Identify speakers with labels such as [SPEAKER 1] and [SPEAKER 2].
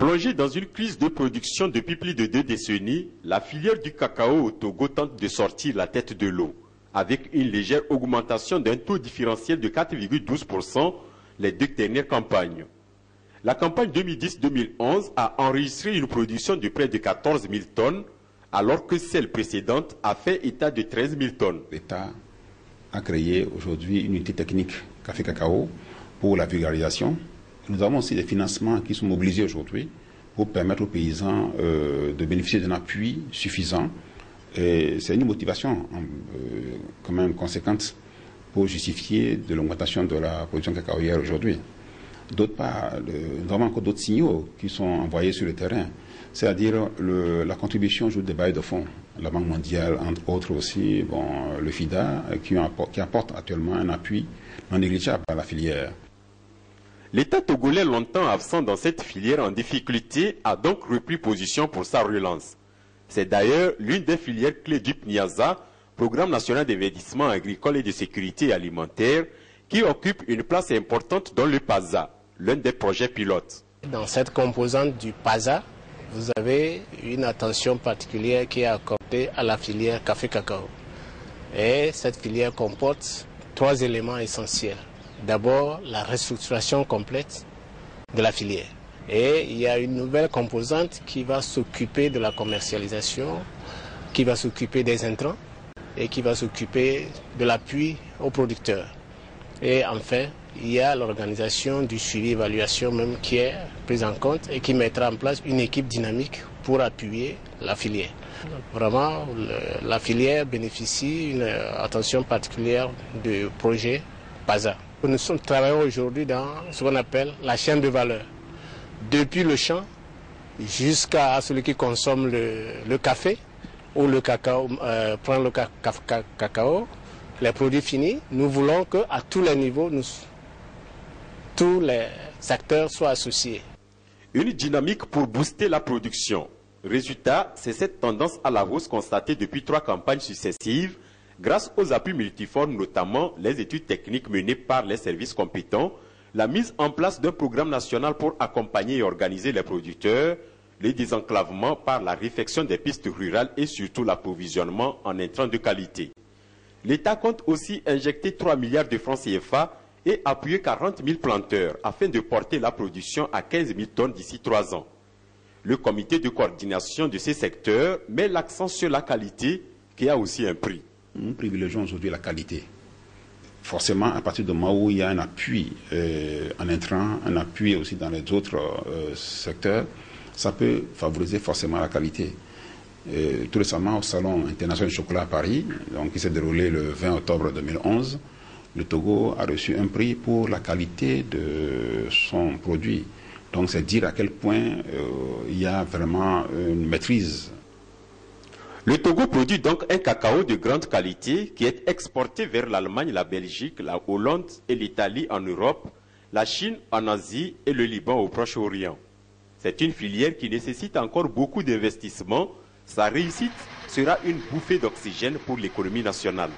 [SPEAKER 1] Plongée dans une crise de production depuis plus de 2 décennies, la filière du cacao au Togo tente de sortir la tête de l'eau, avec une légère augmentation d'un taux différentiel de 4,12% les 2 dernières campagnes. La campagne 2010-2011 a enregistré une production de près de 14 000 tonnes, alors que celle précédente a fait état de 13 000 tonnes.
[SPEAKER 2] L'État a créé aujourd'hui une unité technique café-cacao pour la vulgarisation. Nous avons aussi des financements qui sont mobilisés aujourd'hui pour permettre aux paysans de bénéficier d'un appui suffisant. C'est une motivation quand même conséquente pour justifier de l'augmentation de la production cacaoyère aujourd'hui. D'autre part, nous avons encore d'autres signaux qui sont envoyés sur le terrain, c'est-à-dire la contribution des bailleurs de fonds, la Banque mondiale, entre autres aussi, le FIDA, qui apporte actuellement un appui non négligeable à la filière.
[SPEAKER 1] L'État togolais, longtemps absent dans cette filière en difficulté, a donc repris position pour sa relance. C'est d'ailleurs l'une des filières clés du PNIAZA, Programme national d'investissement agricole et de sécurité alimentaire, qui occupe une place importante dans le PASA, l'un des projets pilotes.
[SPEAKER 3] Dans cette composante du PASA, vous avez une attention particulière qui est accordée à la filière café-cacao. Et cette filière comporte 3 éléments essentiels. D'abord, la restructuration complète de la filière. Et il y a une nouvelle composante qui va s'occuper de la commercialisation, qui va s'occuper des intrants et qui va s'occuper de l'appui aux producteurs. Et enfin, il y a l'organisation du suivi-évaluation même qui est prise en compte et qui mettra en place une équipe dynamique pour appuyer la filière. Vraiment, la filière bénéficie d'une attention particulière du projet PASA. Nous travaillons aujourd'hui dans ce qu'on appelle la chaîne de valeur. Depuis le champ jusqu'à celui qui consomme le café ou le cacao, prend le cacao, les produits finis, nous voulons qu'à tous les niveaux, tous les secteurs soient associés.
[SPEAKER 1] Une dynamique pour booster la production. Résultat, c'est cette tendance à la hausse constatée depuis 3 campagnes successives, grâce aux appuis multiformes, notamment les études techniques menées par les services compétents, la mise en place d'un programme national pour accompagner et organiser les producteurs, le désenclavement par la réfection des pistes rurales et surtout l'approvisionnement en intrants de qualité. L'État compte aussi injecter 3 milliards de francs CFA et appuyer 40 000 planteurs afin de porter la production à 15 000 tonnes d'ici 3 ans. Le comité de coordination de ces secteurs met l'accent sur la qualité qui a aussi un prix.
[SPEAKER 2] Nous privilégions aujourd'hui la qualité. Forcément, à partir du moment où il y a un appui en intrant, un appui aussi dans les autres secteurs, ça peut favoriser forcément la qualité. Tout récemment, au Salon international du chocolat à Paris, qui s'est déroulé le 20 octobre 2011, le Togo a reçu un prix pour la qualité de son produit. Donc c'est dire à quel point il y a vraiment une maîtrise.
[SPEAKER 1] Le Togo produit donc un cacao de grande qualité qui est exporté vers l'Allemagne, la Belgique, la Hollande et l'Italie en Europe, la Chine en Asie et le Liban au Proche-Orient. C'est une filière qui nécessite encore beaucoup d'investissements. Sa réussite sera une bouffée d'oxygène pour l'économie nationale.